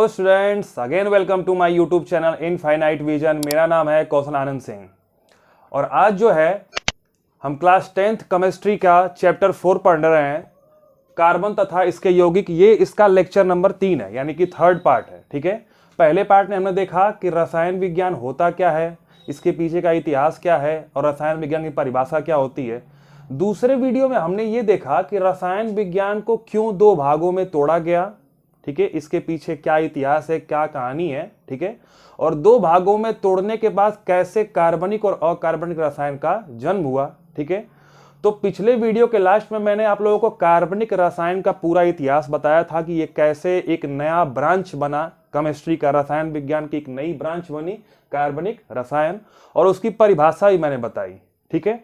Hello students, again welcome to my YouTube channel infinite vision. मेरा नाम है कौशल आनंद सिंह और आज जो है हम क्लास 10th केमिस्ट्री का चैप्टर 4 पढ़ रहे हैं, कार्बन तथा इसके यौगिक। ये इसका लेक्चर नंबर 3 है, यानी कि थर्ड पार्ट है। ठीक है, पहले पार्ट में हमने देखा कि रसायन विज्ञान होता क्या है, इसके पीछे का इतिहास क्या है और रसायन विज्ञान की परिभाषा क्या होती है। दूसरे वीडियो में हमने ये देखा कि रसायन विज्ञान को क्यों दो भागों में तोड़ा गया। ठीक है, इसके पीछे क्या इतिहास है, क्या कहानी है। ठीक है, और दो भागों में तोड़ने के बाद कैसे कार्बनिक और अकार्बनिक रसायन का जन्म हुआ। ठीक है, तो पिछले वीडियो के लास्ट में मैंने आप लोगों को कार्बनिक रसायन का पूरा इतिहास बताया था कि ये कैसे एक नया ब्रांच बना केमिस्ट्री का, रसायन विज्ञान की एक नई ब्रांच बनी कार्बनिक रसायन, और उसकी परिभाषा भी मैंने बताई। ठीक है,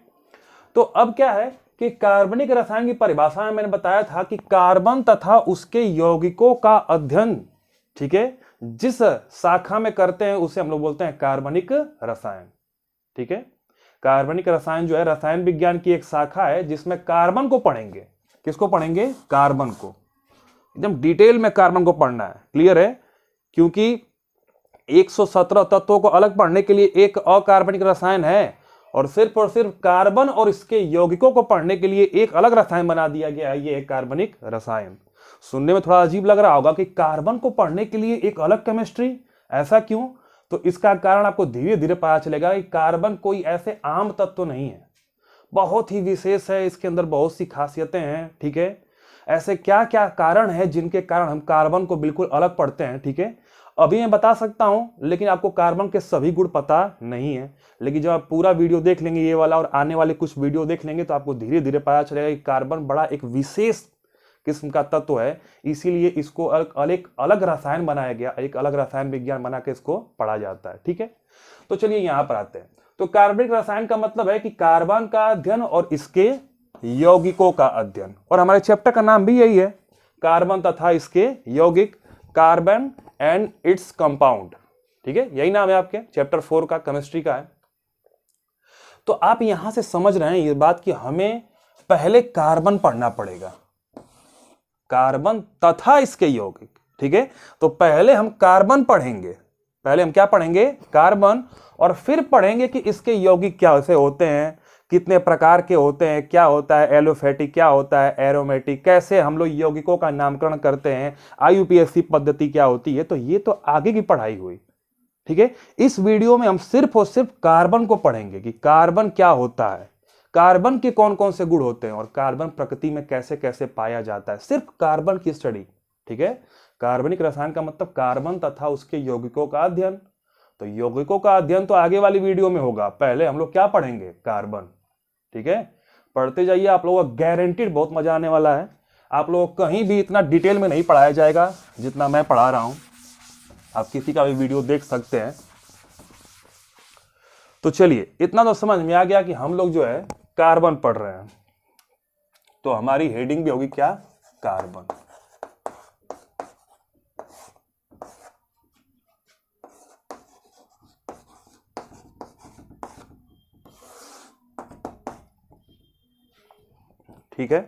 तो अब क्या है कि कार्बनिक रसायन की परिभाषा में मैंने बताया था कि कार्बन तथा उसके यौगिकों का अध्ययन, ठीक है, जिस शाखा में करते हैं उसे हम लोग बोलते हैं कार्बनिक रसायन। ठीक है, कार्बनिक रसायन जो है रसायन विज्ञान की एक शाखा है जिसमें कार्बन को पढ़ेंगे। किसको पढ़ेंगे? कार्बन को। एकदम डिटेल में कार्बन को पढ़ना है, क्लियर है? क्योंकि 117 तत्वों को अलग पढ़ने के लिए एक अकार्बनिक रसायन है और सिर्फ कार्बन और इसके यौगिकों को पढ़ने के लिए एक अलग रसायन बना दिया गया है, ये है कार्बनिक रसायन। सुनने में थोड़ा अजीब लग रहा होगा कि कार्बन को पढ़ने के लिए एक अलग केमिस्ट्री, ऐसा क्यों? तो इसका कारण आपको धीरे धीरे पता चलेगा कि कार्बन कोई ऐसे आम तत्व नहीं है, बहुत ही विशेष है, इसके अंदर बहुत सी खासियतें हैं। ठीक है, ऐसे क्या क्या कारण है जिनके कारण हम कार्बन को बिल्कुल अलग पढ़ते हैं। ठीक है, अभी मैं बता सकता हूं, लेकिन आपको कार्बन के सभी गुण पता नहीं है। लेकिन जब आप पूरा वीडियो देख लेंगे ये वाला और आने वाले कुछ वीडियो देख लेंगे तो आपको धीरे धीरे पता चलेगा कि कार्बन बड़ा एक विशेष किस्म का तत्व है, इसीलिए इसको अलग रसायन बनाया गया, एक अलग रसायन विज्ञान बना के इसको पढ़ा जाता है। ठीक है, तो चलिए यहां पर आते हैं। तो कार्बनिक रसायन का मतलब है कि कार्बन का अध्ययन और इसके यौगिकों का अध्ययन, और हमारे चैप्टर का नाम भी यही है, कार्बन तथा इसके यौगिक, कार्बन एंड इट्स कंपाउंड। ठीक है, यही नाम है आपके चैप्टर 4 का, केमिस्ट्री का है। तो आप यहां से समझ रहे हैं ये बात कि हमें पहले कार्बन पढ़ना पड़ेगा, कार्बन तथा इसके यौगिक। ठीक है, तो पहले हम कार्बन पढ़ेंगे, पहले हम क्या पढ़ेंगे? कार्बन, और फिर पढ़ेंगे कि इसके यौगिक क्या से होते हैं, कितने प्रकार के होते हैं, क्या होता है एलोफेटिक, क्या होता है एरोमेटिक, कैसे हम लोग यौगिकों का नामकरण करते हैं, आईयूपीएसी पद्धति क्या होती है। तो ये तो आगे की पढ़ाई हुई। ठीक है, इस वीडियो में हम सिर्फ और सिर्फ कार्बन को पढ़ेंगे कि कार्बन क्या होता है, कार्बन के कौन कौन से गुण होते हैं और कार्बन प्रकृति में कैसे कैसे पाया जाता है, सिर्फ कार्बन की स्टडी। ठीक है, कार्बनिक रसायन का मतलब कार्बन तथा उसके यौगिकों का अध्ययन। तो यौगिकों का अध्ययन तो आगे वाली वीडियो में होगा, पहले हम लोग क्या पढ़ेंगे? कार्बन। ठीक है, पढ़ते जाइए, आप लोगों को गारंटीड बहुत मजा आने वाला है। आप लोगों को कहीं भी इतना डिटेल में नहीं पढ़ाया जाएगा जितना मैं पढ़ा रहा हूं, आप किसी का भी वीडियो देख सकते हैं। तो चलिए, इतना तो समझ में आ गया कि हम लोग जो है कार्बन पढ़ रहे हैं, तो हमारी हेडिंग भी होगी क्या? कार्बन। ठीक है,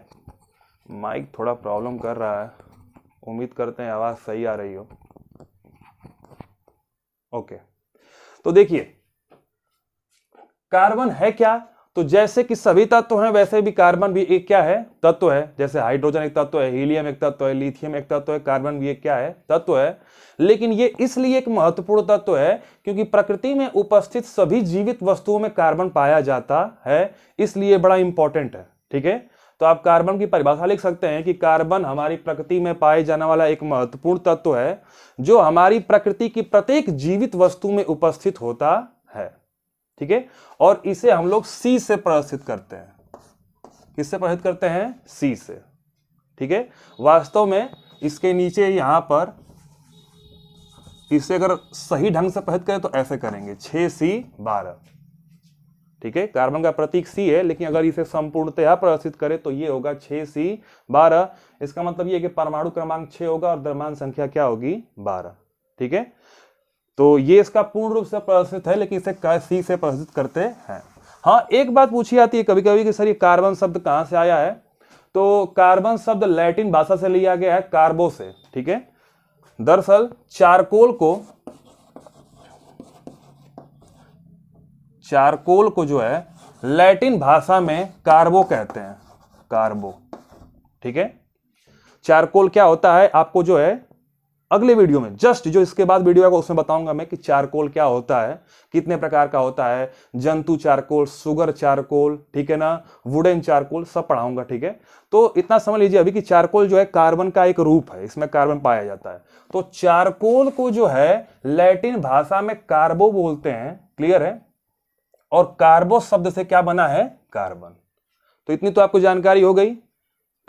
माइक थोड़ा प्रॉब्लम कर रहा है, उम्मीद करते हैं आवाज सही आ रही हो। ओके, तो देखिए कार्बन है क्या? तो जैसे कि सभी तत्व हैं वैसे भी कार्बन भी एक क्या है? तत्व है। जैसे हाइड्रोजन एक तत्व है, हीलियम एक तत्व है, लिथियम एक तत्व है, कार्बन भी एक क्या है? तत्व है। लेकिन ये इसलिए एक महत्वपूर्ण तत्व है क्योंकि प्रकृति में उपस्थित सभी जीवित वस्तुओं में कार्बन पाया जाता है, इसलिए बड़ा इंपॉर्टेंट है। ठीक है, तो आप कार्बन की परिभाषा लिख सकते हैं कि कार्बन हमारी प्रकृति में पाए जाने वाला एक महत्वपूर्ण तत्व है जो हमारी प्रकृति की प्रत्येक जीवित वस्तु में उपस्थित होता है। ठीक है, और इसे हम लोग सी से प्रदर्शित करते हैं। किससे प्रदर्शित करते हैं? सी से। ठीक है, वास्तव में इसके नीचे यहां पर इसे अगर सही ढंग से प्रदर्शित करें तो ऐसे करेंगे 6C12। ठीक है, कार्बन का प्रतीक सी है, लेकिन अगर इसे संपूर्णतया प्रदर्शित करें तो ये होगा 6C12। इसका मतलब ये है कि परमाणु क्रमांक 6 होगा और द्रव्यमान संख्या क्या होगी? 12। ठीक है, तो ये इसका पूर्ण रूप से प्रदर्शित है, लेकिन इसे सी से प्रदर्शित करते हैं। हाँ, एक बात पूछी जाती है कभी कभी कि सर ये कार्बन शब्द कहां से आया है? तो कार्बन शब्द लैटिन भाषा से लिया गया है, कार्बो से। ठीक है, दरअसल चारकोल को जो है लैटिन भाषा में कार्बो कहते हैं, कार्बो। ठीक है, चारकोल क्या होता है आपको जो है अगले वीडियो में, जस्ट जो इसके बाद वीडियो है उसमें बताऊंगा मैं कि चारकोल क्या होता है, कितने प्रकार का होता है, जंतु चारकोल, सुगर चारकोल, ठीक है ना, वुडन चारकोल, सब पढ़ाऊंगा। ठीक है, तो इतना समझ लीजिए अभी कि चारकोल जो है कार्बन का एक रूप है, इसमें कार्बन पाया जाता है। तो चारकोल को जो है लैटिन भाषा में कार्बो बोलते हैं, क्लियर है, और कार्बो शब्द से क्या बना है, कार्बन। तो इतनी तो आपको जानकारी हो गई,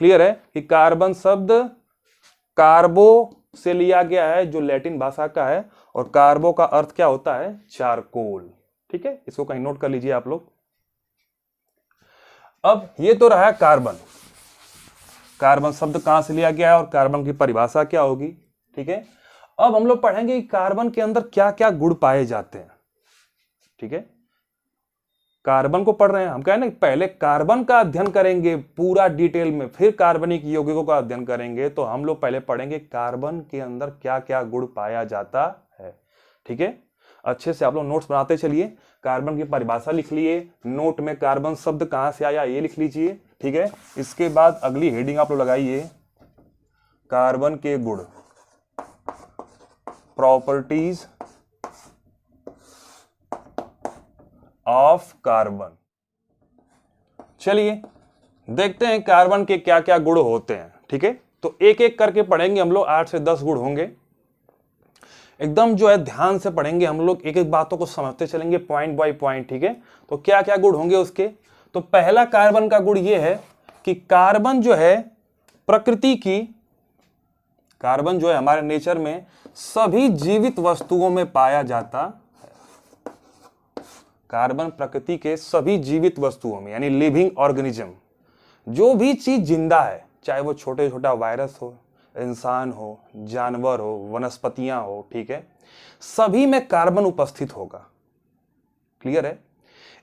क्लियर है कि कार्बन शब्द कार्बो से लिया गया है जो लैटिन भाषा का है, और कार्बो का अर्थ क्या होता है, चारकोल। ठीक है, इसको कहीं नोट कर लीजिए आप लोग। अब ये तो रहा कार्बन, कार्बन शब्द कहां से लिया गया है और कार्बन की परिभाषा क्या होगी। ठीक है, अब हम लोग पढ़ेंगे कि कार्बन के अंदर क्या क्या गुण पाए जाते हैं। ठीक है, कार्बन को पढ़ रहे हैं हम, क्या है ना, पहले कार्बन का अध्ययन करेंगे पूरा डिटेल में, फिर कार्बनिक यौगिकों का अध्ययन करेंगे। तो हम लोग पहले पढ़ेंगे कार्बन के अंदर क्या क्या गुण पाया जाता है। ठीक है, अच्छे से आप लोग नोट्स बनाते चलिए, कार्बन की परिभाषा लिख लिए, नोट में कार्बन शब्द कहां से आया ये लिख लीजिए। ठीक है, इसके बाद अगली हेडिंग आप लोग लगाइए, कार्बन के गुण, प्रॉपर्टीज ऑफ कार्बन। चलिए देखते हैं कार्बन के क्या क्या गुण होते हैं। ठीक है, तो एक एक करके पढ़ेंगे हम लोग, 8 से 10 गुण होंगे, एकदम जो है ध्यान से पढ़ेंगे हम लोग, एक एक बातों को समझते चलेंगे पॉइंट बाय पॉइंट। ठीक है, तो क्या क्या गुण होंगे उसके। तो पहला कार्बन का गुण ये है कि कार्बन जो है प्रकृति की, कार्बन जो है हमारे नेचर में सभी जीवित वस्तुओं में पाया जाता है। कार्बन प्रकृति के सभी जीवित वस्तुओं में, यानी लिविंग ऑर्गेनिज्म, जो भी चीज जिंदा है, चाहे वो छोटे छोटा वायरस हो, इंसान हो, जानवर हो, वनस्पतियां हो, ठीक है, सभी में कार्बन उपस्थित होगा। क्लियर है।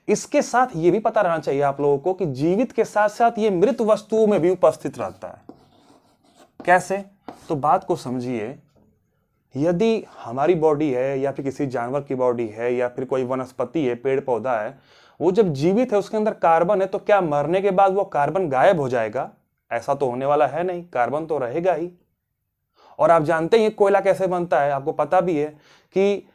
इसके साथ ये भी पता रहना चाहिए आप लोगों को कि जीवित के साथ साथ ये मृत वस्तुओं में भी उपस्थित रहता है। कैसे, तो बात को समझिए, यदि हमारी बॉडी है या फिर किसी जानवर की बॉडी है या फिर कोई वनस्पति है, पेड़ पौधा है, वो जब जीवित है उसके अंदर कार्बन है, तो क्या मरने के बाद वो कार्बन गायब हो जाएगा? ऐसा तो होने वाला है नहीं, कार्बन तो रहेगा ही। और आप जानते हैं कोयला कैसे बनता है, आपको पता भी है कि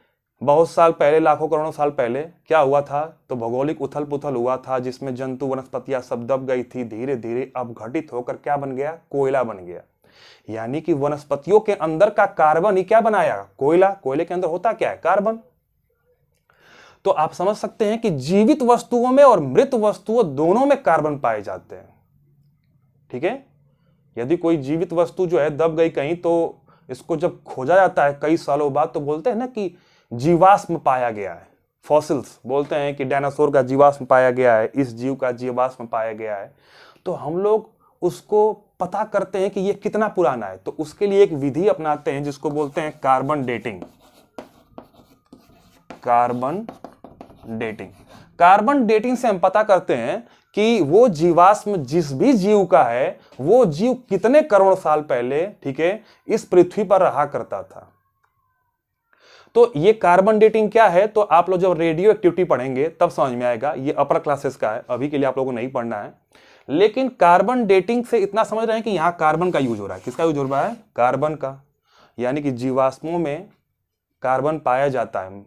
बहुत साल पहले, लाखों करोड़ों साल पहले क्या हुआ था, तो भौगोलिक उथल पुथल हुआ था जिसमें जंतु वनस्पतियां सब दब गई थी, धीरे धीरे अब घटित होकर क्या बन गया, कोयला बन गया। यानी कि वनस्पतियों के अंदर का कार्बन ही क्या बनाया, कोयला। कोयले के अंदर होता क्या है, कार्बन। तो आप समझ सकते हैं कि जीवित वस्तुओं में और मृत वस्तुओं दोनों में कार्बन पाए जाते हैं। ठीक है, यदि कोई जीवित वस्तु जो है दब गई कहीं, तो इसको जब खोजा जाता है कई सालों बाद, तो बोलते हैं ना कि जीवाश्म पाया गया है, फॉसिल्स बोलते हैं कि डायनासोर का जीवाश्म पाया गया है, इस जीव का जीवाश्म पाया गया है। तो हम लोग उसको पता करते हैं कि ये कितना पुराना है, तो उसके लिए एक विधि अपनाते हैं जिसको बोलते हैं carbon dating. Carbon dating, carbon dating से हम पता करते हैं कि वो जीवाश्म जिस भी जीव का है, वो जीव कितने करोड़ साल पहले, ठीक है, इस पृथ्वी पर रहा करता था। तो ये कार्बन डेटिंग क्या है, तो आप लोग जब रेडियो एक्टिविटी पढ़ेंगे तब समझ में आएगा। ये अपर क्लासेस का है, अभी के लिए आप लोगों को नहीं पढ़ना है। लेकिन कार्बन डेटिंग से इतना समझ रहे हैं कि यहां कार्बन का यूज हो रहा है। किसका यूज हो रहा है, कार्बन का। यानी कि जीवाश्मों में कार्बन पाया जाता है।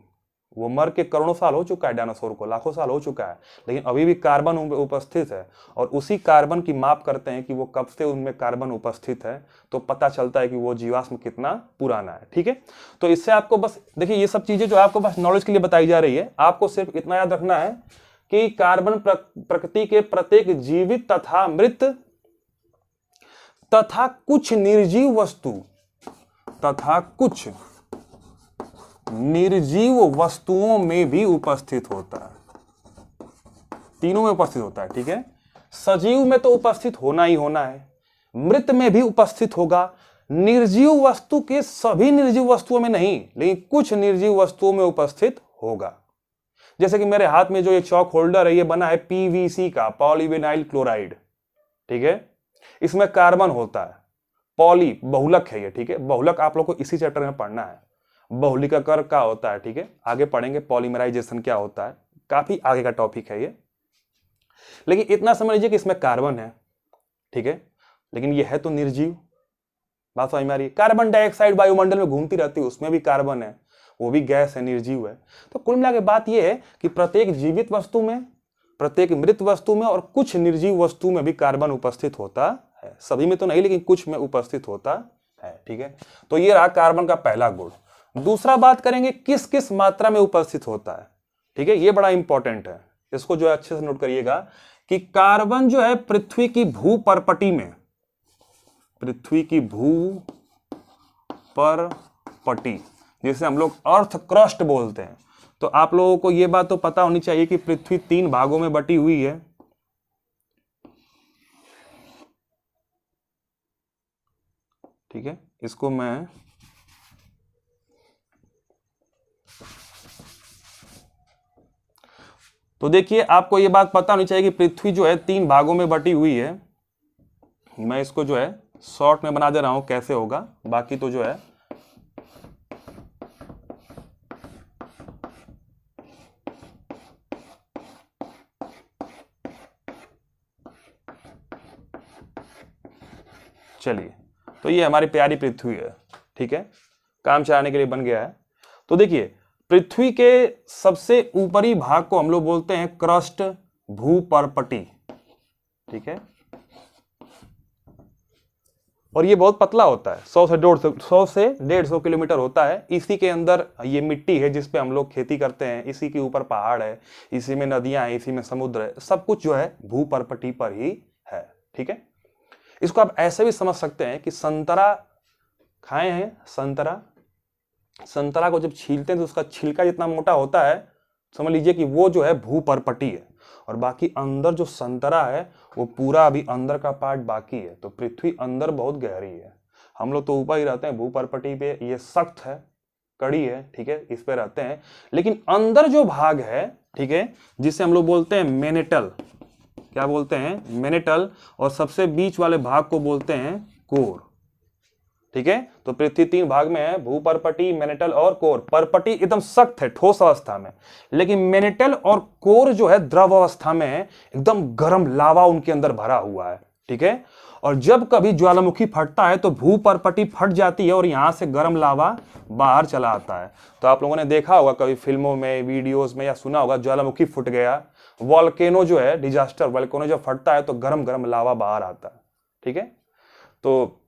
वो मर के करोड़ों साल हो चुका है, डायनासोर को लाखों साल हो चुका है, लेकिन अभी भी कार्बन उपस्थित है। और उसी कार्बन की माप करते हैं कि वो कब से उनमें कार्बन उपस्थित है, तो पता चलता है कि वो जीवाश्म कितना पुराना है। ठीक है, तो इससे आपको बस देखिए, ये सब चीजें जो आपको बस नॉलेज के लिए बताई जा रही है, आपको सिर्फ इतना याद रखना है कि कार्बन प्रकृति के प्रत्येक जीवित तथा मृत तथा कुछ निर्जीव वस्तु तथा कुछ निर्जीव वस्तुओं में भी उपस्थित होता है। तीनों में उपस्थित होता है। ठीक है, सजीव में तो उपस्थित होना ही होना है, मृत में भी उपस्थित होगा, निर्जीव वस्तु के सभी निर्जीव वस्तुओं में नहीं, लेकिन कुछ निर्जीव वस्तुओं में उपस्थित होगा। जैसे कि मेरे हाथ में जो ये चॉक होल्डर है, ये बना है पीवीसी का, पॉलीविनाइल क्लोराइड। ठीक है, इसमें कार्बन होता है, पॉली बहुलक है ये, ठीक है। बहुलक आप लोग को इसी चैप्टर में पढ़ना है, बहुलिकाकर क्या होता है, ठीक है। आगे पढ़ेंगे पॉलीमराइजेशन क्या होता है, काफी आगे का टॉपिक है ये। लेकिन इतना समझ लीजिए कि इसमें कार्बन है, ठीक है, लेकिन ये है तो निर्जीव। बात समझ में आ रही है। कार्बन डाइऑक्साइड वायुमंडल में घूमती रहती है, उसमें भी कार्बन है, वो भी गैस है, निर्जीव है। तो कुल मिला के बात ये है कि प्रत्येक जीवित वस्तु में, प्रत्येक मृत वस्तु में और कुछ निर्जीव वस्तु में भी कार्बन उपस्थित होता है। सभी में तो नहीं, लेकिन कुछ में उपस्थित होता है, ठीक है। तो ये रहा कार्बन का पहला गुण। दूसरा बात करेंगे किस किस मात्रा में उपस्थित होता है, ठीक है। ये बड़ा इंपॉर्टेंट है, इसको जो है अच्छे से नोट करिएगा कि कार्बन जो है पृथ्वी की भूपर्पटी में, पृथ्वी की भूपर्पटी, जिसे हम लोग अर्थ क्रस्ट बोलते हैं। तो आप लोगों को यह बात तो पता होनी चाहिए कि पृथ्वी 3 भागों में बटी हुई है, ठीक है। इसको मैं तो देखिए आपको यह बात पता होनी चाहिए कि पृथ्वी जो है 3 भागों में बटी हुई है। मैं इसको जो है शॉर्ट में बना दे रहा हूं, कैसे होगा, बाकी तो जो है चलिए। तो ये हमारी प्यारी पृथ्वी है, ठीक है, काम चलाने के लिए बन गया है। तो देखिए पृथ्वी के सबसे ऊपरी भाग को हम लोग बोलते हैं क्रस्ट, भूपर्पटी, ठीक है। और ये बहुत पतला होता है, 100 से 150 किलोमीटर होता है। इसी के अंदर ये मिट्टी है जिस पे हम लोग खेती करते हैं, इसी के ऊपर पहाड़ है, इसी में नदियां हैं, इसी में समुद्र है, सब कुछ जो है भूपर्पटी पर ही है, ठीक है। इसको आप ऐसे भी समझ सकते हैं कि संतरा खाए हैं, संतरा को जब छीलते हैं तो उसका छिलका जितना मोटा होता है, समझ लीजिए कि वो जो है भूपर्पटी है, और बाकी अंदर जो संतरा है वो पूरा अभी अंदर का पार्ट बाकी है। तो पृथ्वी अंदर बहुत गहरी है, हम लोग तो ऊपर ही रहते हैं भूपर्पटी पे, ये सख्त है, कड़ी है, ठीक है, इस पे रहते हैं। लेकिन अंदर जो भाग है, ठीक है, जिसे हम लोग बोलते हैं मेनेटल, क्या बोलते हैं, मेनेटल, और सबसे बीच वाले भाग को बोलते हैं कोर, ठीक है। तो पृथ्वी 3 भाग में है, भूपर्पटी, मेनेटल और कोर। पर्पटी एकदम सख्त है, ठोस अवस्था में, लेकिन मेनेटल और कोर जो है द्रव अवस्था में है, एकदम गर्म लावा उनके अंदर भरा हुआ है, ठीक है। और जब कभी ज्वालामुखी फटता है तो भूपर्पटी फट जाती है और यहां से गर्म लावा बाहर चला आता है। तो आप लोगों ने देखा होगा कभी फिल्मों में, वीडियोस में, या सुना होगा ज्वालामुखी फूट गया, वॉल्केनो जो है, डिजास्टर वॉल्केनो जब फटता है तो गरम गरम लावा बाहर आता है, ठीक है। तो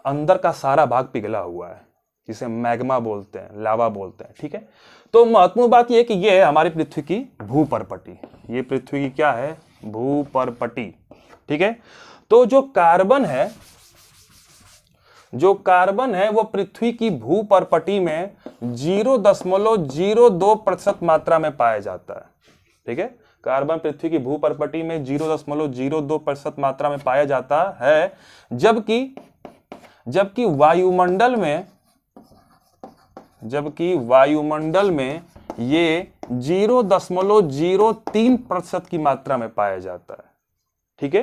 अंदर का सारा भाग पिघला हुआ है, जिसे मैग्मा बोलते हैं, लावा बोलते हैं, ठीक है। तो महत्वपूर्ण बात यह है कि यह है हमारी पृथ्वी की भूपर्पटी, ये पृथ्वी की क्या है, भूपर्पटी, ठीक है। तो जो कार्बन है वो पृथ्वी की भूपर्पटी में 0.02% मात्रा में पाया जाता है, ठीक है। कार्बन पृथ्वी की भूपर्पटी में 0.02% मात्रा में पाया जाता है, जबकि वायुमंडल में ये 0.03% की मात्रा में पाया जाता है, ठीक है।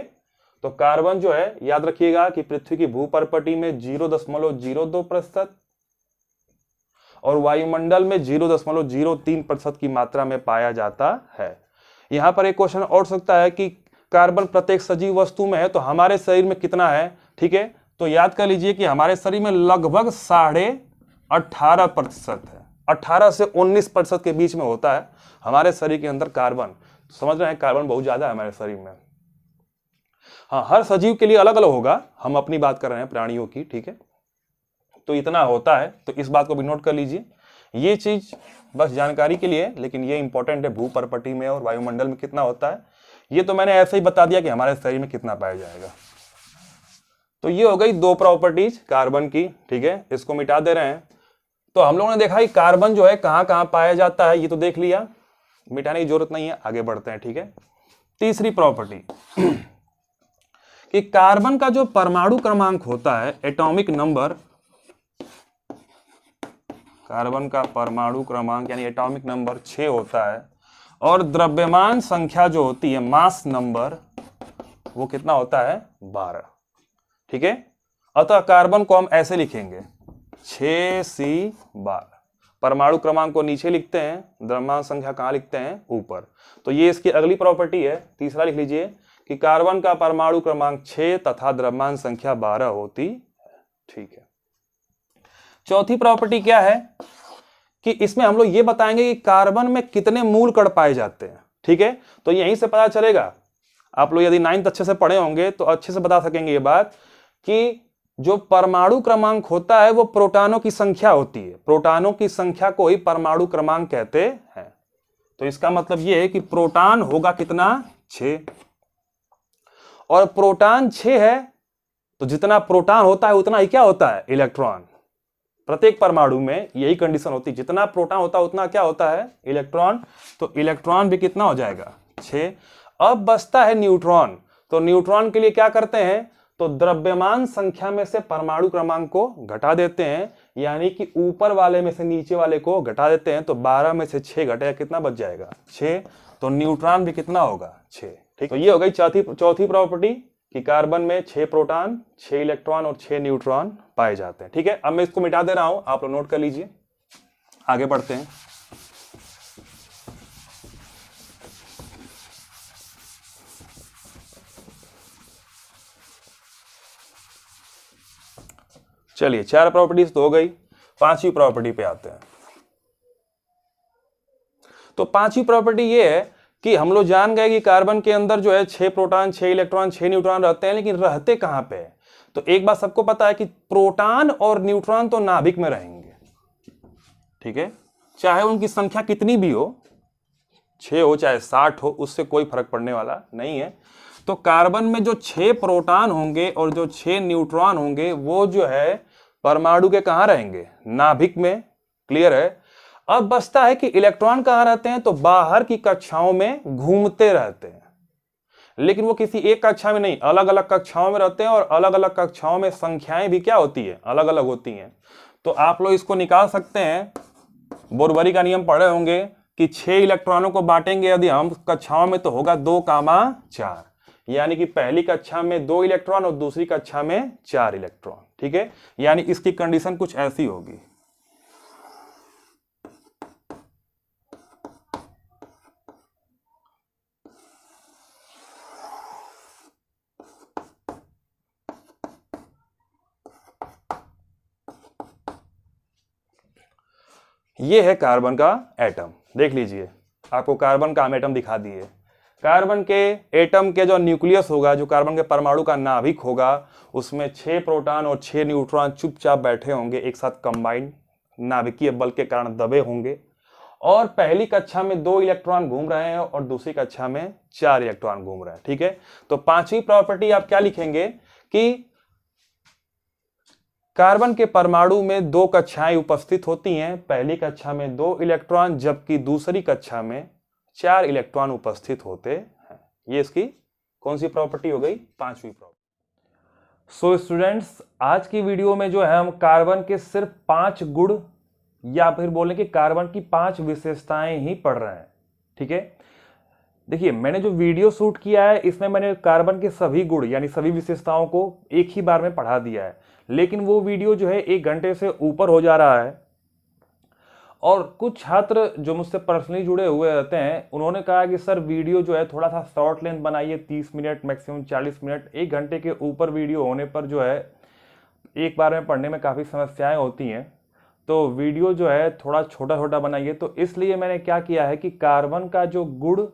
तो कार्बन जो है, याद रखिएगा कि पृथ्वी की भूपर्पटी में 0.02% और वायुमंडल में 0.03% की मात्रा में पाया जाता है। यहां पर एक क्वेश्चन और सकता है कि कार्बन प्रत्येक सजीव वस्तु में है, तो हमारे शरीर में कितना है, ठीक है। तो याद कर लीजिए कि हमारे शरीर में लगभग 18.5% है, 18 से 19% के बीच में होता है हमारे शरीर के अंदर कार्बन। समझ रहे हैं, कार्बन बहुत ज्यादा है हमारे शरीर में। हाँ, हर सजीव के लिए अलग अलग होगा, हम अपनी बात कर रहे हैं प्राणियों की, ठीक है। तो इतना होता है, तो इस बात को भी नोट कर लीजिए। ये चीज बस जानकारी के लिए, लेकिन ये इंपॉर्टेंट है, भूपर्पटी में और वायुमंडल में कितना होता है। ये तो मैंने ऐसे ही बता दिया कि हमारे शरीर में कितना पाया जाएगा। तो ये हो गई 2 प्रॉपर्टीज कार्बन की, ठीक है, इसको मिटा दे रहे हैं। तो हम लोगों ने देखा कि कार्बन जो है कहां कहां पाया जाता है, ये तो देख लिया, मिटाने की जरूरत नहीं है, आगे बढ़ते हैं, ठीक है। तीसरी प्रॉपर्टी कि कार्बन का जो परमाणु क्रमांक होता है, एटॉमिक नंबर, कार्बन का परमाणु क्रमांक यानी एटॉमिक नंबर 6 होता है, और द्रव्यमान संख्या जो होती है, मास नंबर, वो कितना होता है, 12, ठीक है। अतः कार्बन को हम ऐसे लिखेंगे 6C12। परमाणु क्रमांक को नीचे लिखते हैं, द्रव्यमान संख्या कहां लिखते हैं, ऊपर। तो ये इसकी अगली प्रॉपर्टी है। तीसरा लिख लीजिए कि कार्बन का परमाणु क्रमांक 6 तथा द्रव्यमान संख्या 12 होती है। ठीक है। चौथी प्रॉपर्टी क्या है कि इसमें हम लोग ये बताएंगे कि कार्बन में कितने मूल कण पाए जाते हैं। ठीक है। तो यहीं से पता चलेगा, आप लोग यदि 9th अच्छे से पढ़े होंगे तो अच्छे से बता सकेंगे ये बात कि जो परमाणु क्रमांक होता है वो प्रोटॉनों की संख्या होती है। प्रोटॉनों की संख्या को ही परमाणु क्रमांक कहते हैं। तो इसका मतलब ये है कि प्रोटॉन होगा कितना, 6। और प्रोटॉन 6 है तो जितना प्रोटॉन होता है उतना ही क्या होता है, इलेक्ट्रॉन। प्रत्येक परमाणु में यही कंडीशन होती है, जितना प्रोटॉन होता है उतना क्या होता है, इलेक्ट्रॉन। तो इलेक्ट्रॉन भी कितना हो जाएगा, 6। अब बचता है न्यूट्रॉन। तो न्यूट्रॉन के लिए क्या करते हैं, तो द्रव्यमान संख्या में से परमाणु क्रमांक को घटा देते हैं, यानी कि ऊपर वाले में से नीचे वाले को घटा देते हैं। तो 12 में से 6 घटेगा, कितना बच जाएगा, 6। तो न्यूट्रॉन भी कितना होगा, 6। ठीक। तो ये हो गई चौथी प्रॉपर्टी कि कार्बन में 6 प्रोटॉन, 6 इलेक्ट्रॉन और 6 न्यूट्रॉन पाए जाते हैं। ठीक है। अब मैं इसको मिटा दे रहा हूं, आप लोग नोट कर लीजिए, आगे बढ़ते हैं। चलिए 4 प्रॉपर्टीज तो हो गई, 5वीं प्रॉपर्टी पे आते हैं। तो 5वीं प्रॉपर्टी ये है कि हम लोग जान गए कि कार्बन के अंदर जो है 6 प्रोटॉन, 6 इलेक्ट्रॉन, 6 न्यूट्रॉन रहते हैं, लेकिन रहते कहां पे है। तो एक बात सबको पता है कि प्रोटॉन और न्यूट्रॉन तो नाभिक में रहेंगे। ठीक है। चाहे उनकी संख्या कितनी भी हो, 6 हो चाहे 60 हो, उससे कोई फर्क पड़ने वाला नहीं है। तो कार्बन में जो 6 प्रोटॉन होंगे और जो 6 न्यूट्रॉन होंगे वो जो है परमाणु के कहां रहेंगे, नाभिक में। क्लियर है। अब बचता है कि इलेक्ट्रॉन कहां रहते हैं, तो बाहर की कक्षाओं में घूमते रहते हैं, लेकिन वो किसी एक कक्षा में नहीं, अलग अलग कक्षाओं में रहते हैं। और अलग अलग कक्षाओं में संख्याएं भी क्या होती है, अलग अलग होती हैं। तो आप लोग इसको निकाल सकते हैं, बोरबरी का नियम पढ़े होंगे कि 6 इलेक्ट्रॉनों को बांटेंगे यदि हम कक्षाओं में तो होगा 2,4, यानी कि पहली कक्षा में 2 इलेक्ट्रॉन और दूसरी कक्षा में 4 इलेक्ट्रॉन। ठीक है। यानी इसकी कंडीशन कुछ ऐसी होगी। ये है कार्बन का एटम। देख लीजिए, आपको कार्बन का हम एटम दिखा दिए। कार्बन के एटम के जो न्यूक्लियस होगा, जो कार्बन के परमाणु का नाभिक होगा, उसमें 6 प्रोटॉन और 6 न्यूट्रॉन चुपचाप बैठे होंगे, एक साथ कंबाइंड नाभिकीय बल के कारण दबे होंगे। और पहली कक्षा में 2 इलेक्ट्रॉन घूम रहे हैं और दूसरी कक्षा में 4 इलेक्ट्रॉन घूम रहे हैं। ठीक है। तो 5वीं प्रॉपर्टी आप क्या लिखेंगे कि कार्बन के परमाणु में 2 कक्षाएं उपस्थित होती हैं। पहली कक्षा में 2 इलेक्ट्रॉन जबकि दूसरी कक्षा में 4 इलेक्ट्रॉन उपस्थित होते हैं। ये इसकी कौन सी प्रॉपर्टी हो गई, 5वीं प्रॉपर्टी। सो स्टूडेंट्स, आज की वीडियो में जो है हम कार्बन के सिर्फ 5 गुण या फिर बोलें कि कार्बन की 5 विशेषताएं ही पढ़ रहे हैं। ठीक है। देखिए, मैंने जो वीडियो शूट किया है इसमें मैंने कार्बन के सभी गुण यानी सभी विशेषताओं को एक ही बार में पढ़ा दिया है, लेकिन वो वीडियो जो है 1 घंटे से ऊपर हो जा रहा है। और कुछ छात्र जो मुझसे पर्सनली जुड़े हुए रहते हैं, उन्होंने कहा कि सर वीडियो जो है थोड़ा सा शॉर्ट लेंथ बनाइए, 30 मिनट मैक्सिमम 40 मिनट। 1 घंटे के ऊपर वीडियो होने पर जो है एक बार में पढ़ने में काफ़ी समस्याएं होती हैं, तो वीडियो जो है थोड़ा छोटा छोटा बनाइए। तो इसलिए मैंने क्या किया है कि कार्बन का जो गुण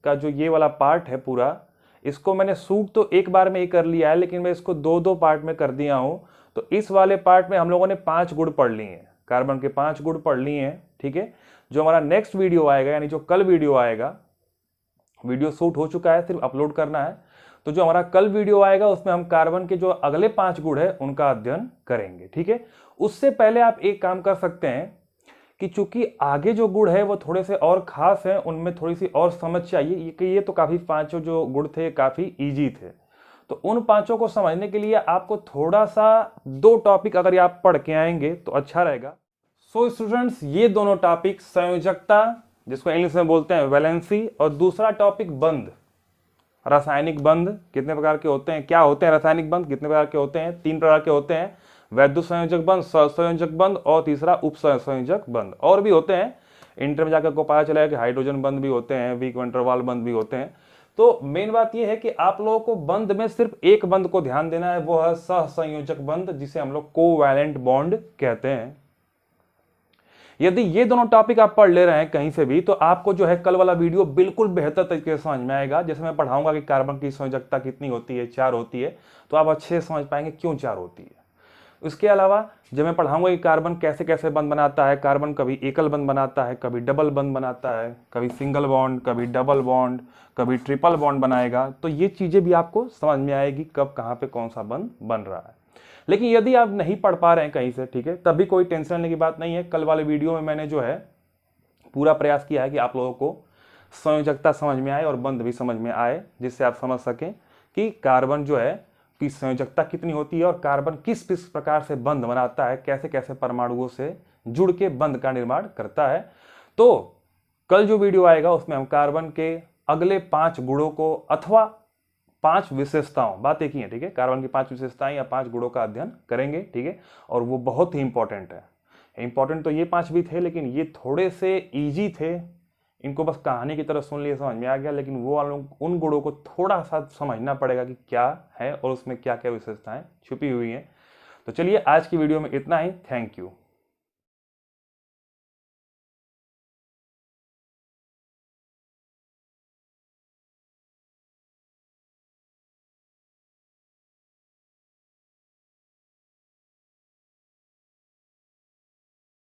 का जो ये वाला पार्ट है पूरा, इसको मैंने शूट तो एक बार में ही कर लिया है, लेकिन मैं इसको 2-2 पार्ट में कर दिया हूँ। तो इस वाले पार्ट में हम लोगों ने 5 गुण पढ़ लिए हैं, कार्बन के 5 गुण पढ़ लिए हैं। ठीक है। जो हमारा नेक्स्ट वीडियो आएगा, यानी जो कल वीडियो आएगा, वीडियो शूट हो चुका है, सिर्फ अपलोड करना है। तो जो हमारा कल वीडियो आएगा उसमें हम कार्बन के जो अगले 5 गुण है उनका अध्ययन करेंगे। ठीक है। उससे पहले आप एक काम कर सकते हैं कि चूंकि आगे जो गुण है वो थोड़े से और खास हैं, उनमें थोड़ी सी और समझ चाहिए कि ये तो काफ़ी 5 जो गुण थे काफ़ी ईजी थे। तो उन 5 को समझने के लिए आपको थोड़ा सा 2 टॉपिक अगर आप पढ़ के आएंगे तो अच्छा रहेगा। सो स्टूडेंट्स, ये दोनों टॉपिक, संयोजकता जिसको इंग्लिश में बोलते हैं वैलेंसी, और दूसरा टॉपिक बंध। रासायनिक बंध कितने प्रकार के होते हैं, क्या होते हैं रासायनिक बंध, कितने प्रकार के होते हैं, 3 प्रकार के होते हैं, वैद्युत संयोजक बंध, सहसंयोजक बंध और तीसरा उप संयोजक बंध। और भी होते हैं, इंटर में जाकर को पता चला कि हाइड्रोजन बंध भी होते हैं, वीक वैन डर वाल बंध भी होते हैं। तो मेन बात यह है कि आप लोगों को बंध में सिर्फ एक बंध को ध्यान देना है, वो है सहसंयोजक बंध, जिसे हम लोग कोवैलेंट बॉन्ड कहते हैं। यदि ये दोनों टॉपिक आप पढ़ ले रहे हैं कहीं से भी, तो आपको जो है कल वाला वीडियो बिल्कुल बेहतर तरीके से समझ में आएगा। जैसे मैं पढ़ाऊंगा कि कार्बन की संयोजकता कितनी होती है, 4 होती है, तो आप अच्छे से समझ पाएंगे क्यों 4 होती है। उसके अलावा जब मैं पढ़ाऊंगा कि कार्बन कैसे कैसे बंध बनाता है, कार्बन कभी एकल बंध बनाता है, कभी डबल बंध बनाता है, कभी सिंगल बॉन्ड, कभी डबल बॉन्ड, कभी ट्रिपल बॉन्ड बनाएगा, तो ये चीजें भी आपको समझ में आएगी कब कहाँ पे कौन सा बंध बन रहा है। लेकिन यदि आप नहीं पढ़ पा रहे हैं कहीं से, ठीक है, तब भी कोई टेंशन लेने की बात नहीं है। कल वाले वीडियो में मैंने जो है पूरा प्रयास किया है कि आप लोगों को संयोजकता समझ में आए और बंध भी समझ में आए, जिससे आप समझ सकें कि कार्बन जो है की संयोजकता कितनी होती है और कार्बन किस किस प्रकार से बंध बनाता है, कैसे कैसे परमाणुओं से जुड़ के बंध का निर्माण करता है। तो कल जो वीडियो आएगा उसमें हम कार्बन के अगले 5 गुणों को अथवा 5 विशेषताओं, बात एक ही है, ठीक है, कार्बन की 5 विशेषताएं या 5 गुणों का अध्ययन करेंगे, ठीक है, और वो बहुत ही इंपॉर्टेंट है। इंपॉर्टेंट तो ये 5 भी थे, लेकिन ये थोड़े से इजी थे, इनको बस कहानी की तरह सुन लिए समझ में आ गया, लेकिन वो वालों उन गुणों को थोड़ा सा समझना पड़ेगा कि क्या है और उसमें क्या क्या विशेषताएं छुपी हुई हैं। तो चलिए आज की वीडियो में इतना ही। Thank you.